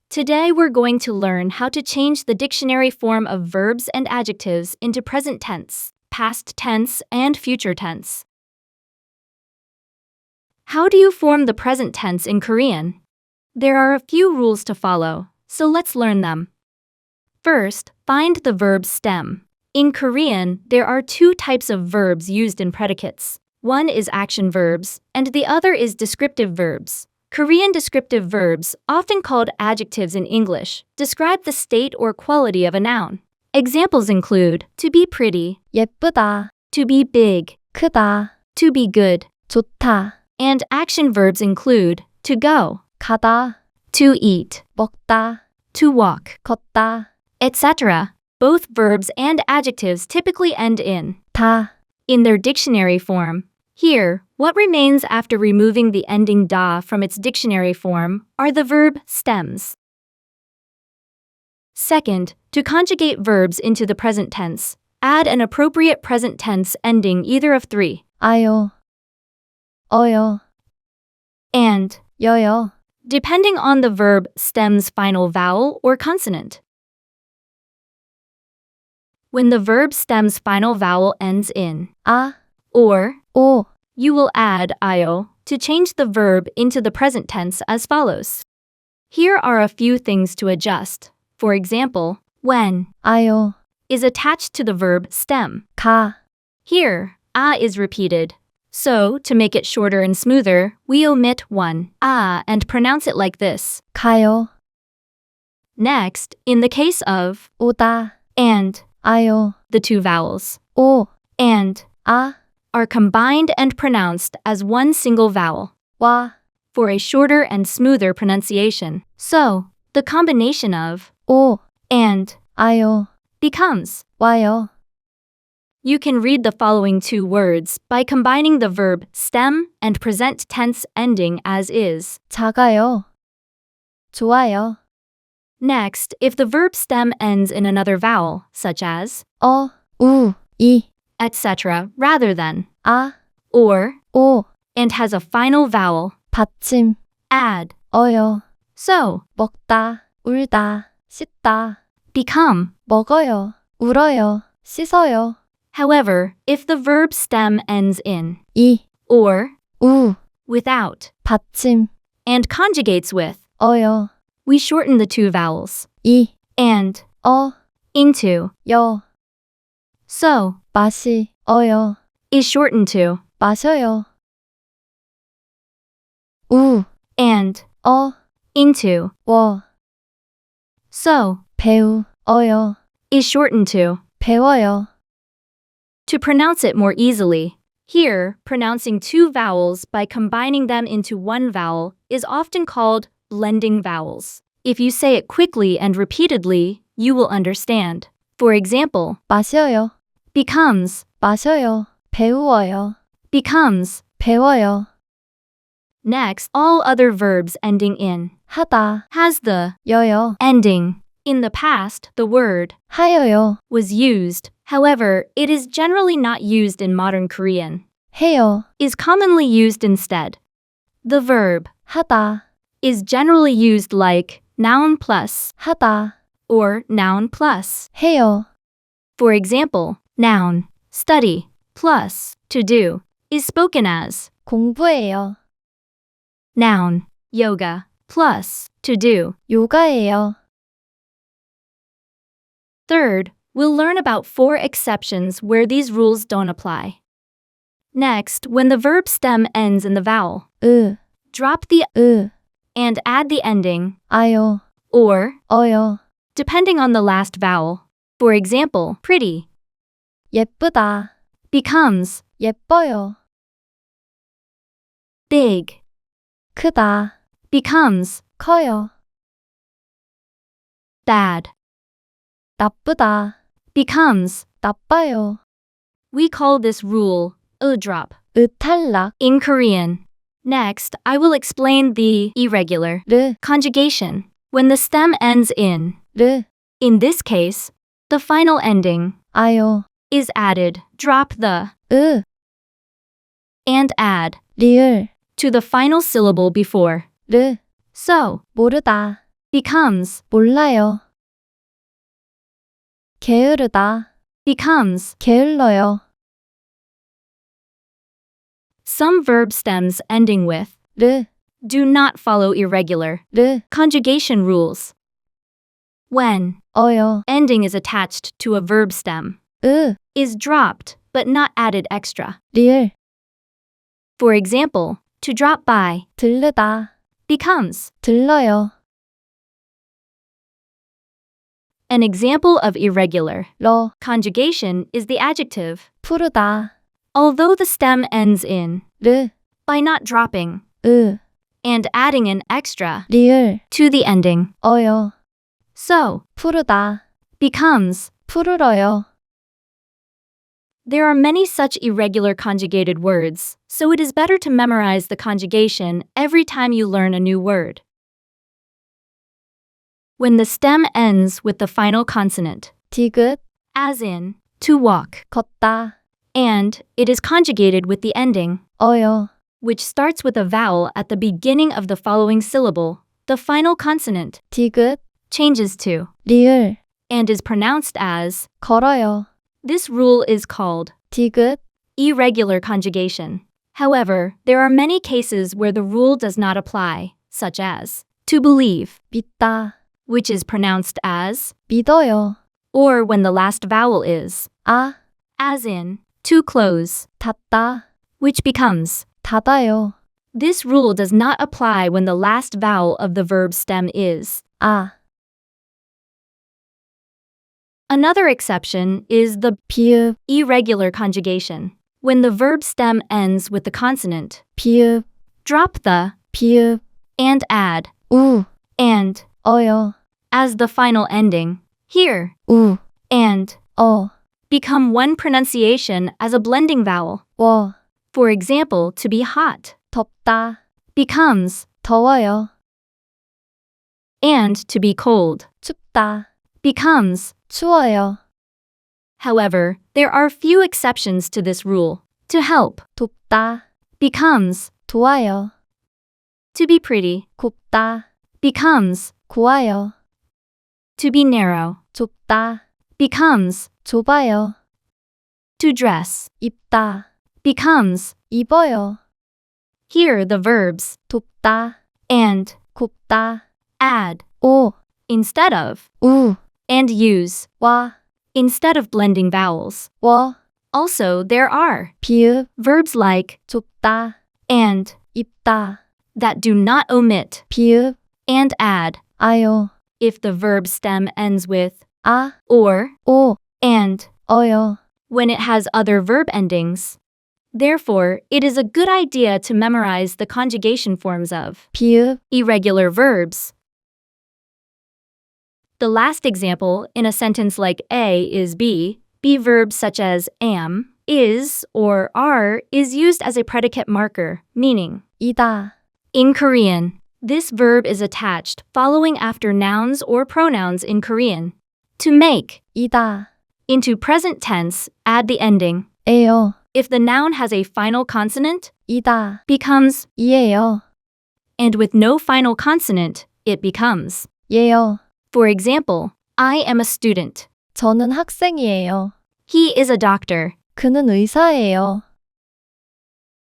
Today we're going to learn how to change the dictionary form of verbs and adjectives into present tense, past tense, and future tense. How do you form the present tense in Korean? There are a few rules to follow, so let's learn them. First, find the verb stem. In Korean, there are two types of verbs used in predicates. One is action verbs, and the other is descriptive verbs. Korean descriptive verbs, often called adjectives in English, describe the state or quality of a noun. Examples include to be pretty, 예쁘다, to be big, 크다, to be good, 좋다, and action verbs include to go, 가다, to eat, 먹다, to walk, 걷다, etc. Both verbs and adjectives typically end in 다, in their dictionary form. Here, what remains after removing the ending da from its dictionary form are the verb stems. Second, to conjugate verbs into the present tense, add an appropriate present tense ending either of three, 아요, 어요, and, 여요, depending on the verb stem's final vowel or consonant. When the verb stem's final vowel ends in 아, or, 오, you will add io to change the verb into the present tense as follows. Here are a few things to adjust. For example, when 아요, is attached to the verb stem. 가, Here, is repeated. So, to make it shorter and smoother, we omit one and pronounce it like this. 가요, Next, in the case of 오다, and, 아요, the two vowels 오, and 아, are combined and pronounced as one single vowel 와, for a shorter and smoother pronunciation. So, the combination of 오, and 아요, becomes. 와요, You can read the following two words by combining the verb stem and present tense ending as is. 작아요, 좋아요, Next, if the verb stem ends in another vowel, such as 우, 이, etc., rather than 아, or 오, and has a final vowel, 받침, add. 어요, So, 먹다, 울다, 씻다, become. 먹어요, 울어요, 씻어요, However, if the verb stem ends in 이, or 우, without 받침, and conjugates with, 어요, we shorten the two vowels 이, and 어, into. 여, So, 마시, 어요, is shortened to 마셔요, 우, and 어, into. 워, So, 배우, 어요, is shortened to. 배워요, To pronounce it more easily, here, pronouncing two vowels by combining them into one vowel is often called blending vowels. If you say it quickly and repeatedly, you will understand. For example, 마셔요, becomes, 마셔요, 배우어요, becomes. 배워요, Next, all other verbs ending in 하다, has the 여요, ending. In the past, the word 하여요, was used. However, it is generally not used in modern Korean. 해요, Is commonly used instead. The verb 하다, is generally used like noun plus 하다, or noun plus. 해요, For example, noun, study, plus to do is spoken as 공부해요, noun, yoga, plus to do. 요가해요, Third, we'll learn about 4 exceptions where these rules don't apply. Next, when the verb stem ends in the vowel, 으, drop the 으, and add the ending 아요, or, 어요, depending on the last vowel. For example, pretty 예쁘다, becomes 예뻐요, big 크다, becomes 커요, bad 나쁘다, becomes. 나빠요, We call this rule drop 으탈락, in Korean. Next, I will explain the irregular 르, conjugation when the stem ends in. 르, In this case, the final ending 아요, is added. Drop the 으, and add 리을, to the final syllable before. 르, So, 모르다, becomes, 몰라요. 게으르다. becomes. 게을러요. Some verb stems ending with 르, do not follow irregular 르, conjugation rules. When 어요. ending is attached to a verb stem, 으, is dropped but not added extra. 리을. For example, to drop by 들르다. becomes. 들러요. An example of irregular 러, conjugation is the adjective. 푸르다. Although the stem ends in 르, by not dropping 으, and adding an extra 리을. to the ending, 어요. so 푸르다. becomes. 푸르러요. There are many such irregular conjugated words, so it is better to memorize the conjugation every time you learn a new word. When the stem ends with the final consonant, 디귿, as in to walk, 걷다. and it is conjugated with the ending, 어요. which starts with a vowel at the beginning of the following syllable, the final consonant 디귿, changes to 리을. and is pronounced as. 걸어요. This rule is called 디귿, irregular conjugation. However, there are many cases where the rule does not apply, such as to believe, 믿다. which is pronounced as, 믿어요. or when the last vowel is, 아, as in to close, 닫다. which becomes. 닫아요. This rule does not apply when the last vowel of the verb stem is. 아, Another exception is the 비읍, irregular conjugation, when the verb stem ends with the consonant, 비읍, drop the, 비읍, and add, 우, and, 어요. as the final ending. Here, 우, and 어, become one pronunciation as a blending vowel. 워. For example, to be hot 덥다. becomes, 더워요. and to be cold 춥다. becomes. 추워요. However, there are few exceptions to this rule. To help 돕다. becomes. 도와요. To be pretty 곱다. becomes. 고와요. To be narrow 좁다. becomes. 좁아요. To dress 입다. becomes. 입어요. Here the verbs 돕다. and, 곱다. add 오, instead of, 우, and use 와, instead of blending vowels. 워. Also, there are 비읍, verbs like 좁다. and 입다. that do not omit 비읍, and add 아요. if the verb stem ends with 아, or 오, and 어요. when it has other verb endings. Therefore, it is a good idea to memorize the conjugation forms of 비읍, irregular verbs. The last example in a sentence like A is B. B verbs such as am, is, or are is used as a predicate marker, meaning. 이다. In Korean, this verb is attached following after nouns or pronouns in Korean. To make. 이다. Into present tense, add the ending. 에요. If the noun has a final consonant, 이다. becomes, 이에요. and with no final consonant, it becomes. 예요. For example, I am a student. 저는 학생이에요. He is a doctor. 그는 의사예요.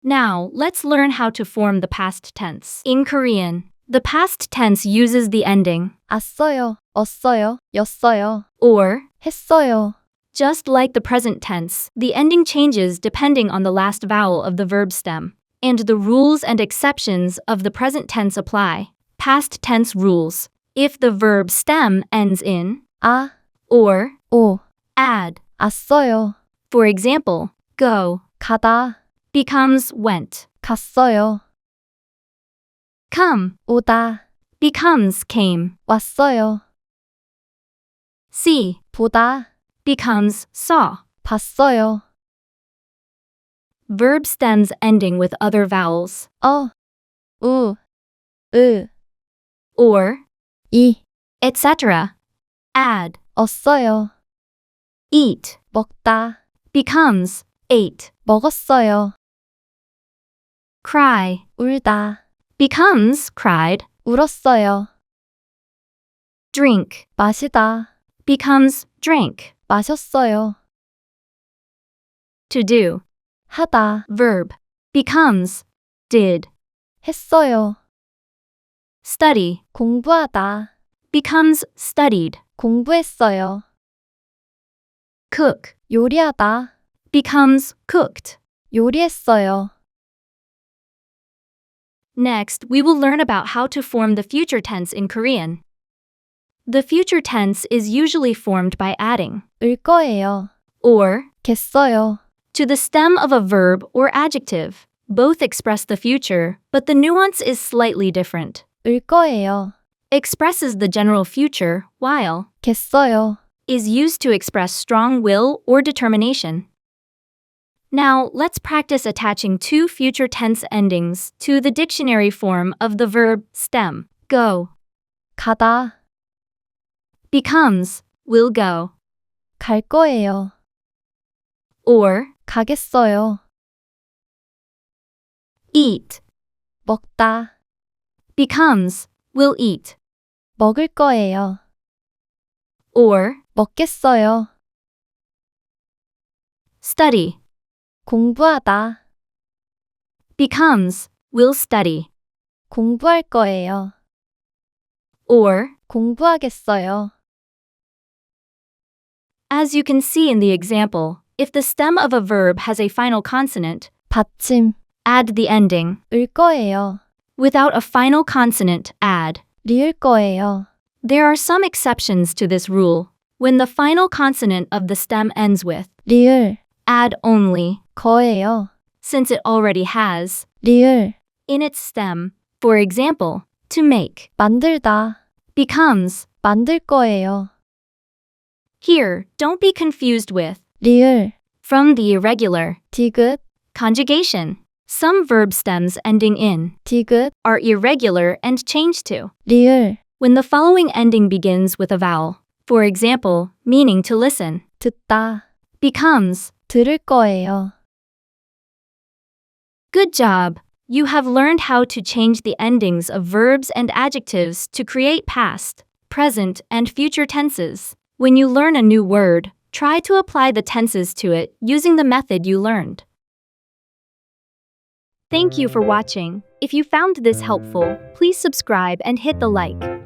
Now, let's learn how to form the past tense. In Korean, the past tense uses the ending 왔어요. 왔어요. 였어요. or. 했어요. Just like the present tense, the ending changes depending on the last vowel of the verb stem, and the rules and exceptions of the present tense apply. Past tense rules. If the verb stem ends in 아, or, 오, add. 왔어요. For example, go 가다. becomes went. 갔어요. Come 오다. becomes came. 왔어요. See 보다. becomes saw. 봤어요. Verb stems ending with other vowels 어, 우, 으, or, 이, etc. Add. 얻어요. Eat 먹다. becomes ate. 먹었어요. Cry 울다. becomes cried. 울었어요. drink 마시다, becomes drank. 마셨어요. To do, 하다, verb, becomes did. 했어요. Study 공부하다, becomes studied. 공부했어요. Cook 요리하다, becomes cooked. 요리했어요. Next, we will learn about how to form the future tense in Korean. The future tense is usually formed by adding 을 거예요. or 겠어요. to the stem of a verb or adjective. Both express the future, but the nuance is slightly different. 을 거예요. Expresses the general future, while 겠어요. is used to express strong will or determination. Now, let's practice attaching two future tense endings to the dictionary form of the verb stem. Go 가다, becomes will go, 갈 거예요. or 가겠어요. eat 먹다, becomes will eat, 먹을 거예요. or 먹겠어요. study 공부하다, becomes will study, 공부할 거예요. or 공부하겠어요. as you can see in the example, if the stem of a verb has a final consonant, 받침, add the ending. 을 거예요. Without a final consonant, add. 리을 거예요. There are some exceptions to this rule. When the final consonant of the stem ends with, 리을, add only, 거예요. since it already has, 리을, in its stem. For example, to make 만들다, becomes. 만들 거예요. Here, don't be confused with 리을, from the irregular 디귿, conjugation. Some verb stems ending in 디귿, are irregular and change to 리을, when the following ending begins with a vowel. For example, meaning to listen 듣다, becomes. 들을 거예요. Good job! You have learned how to change the endings of verbs and adjectives to create past, present, and future tenses. When you learn a new word, try to apply the tenses to it using the method you learned. Thank you for watching. If you found this helpful, please subscribe and hit the like.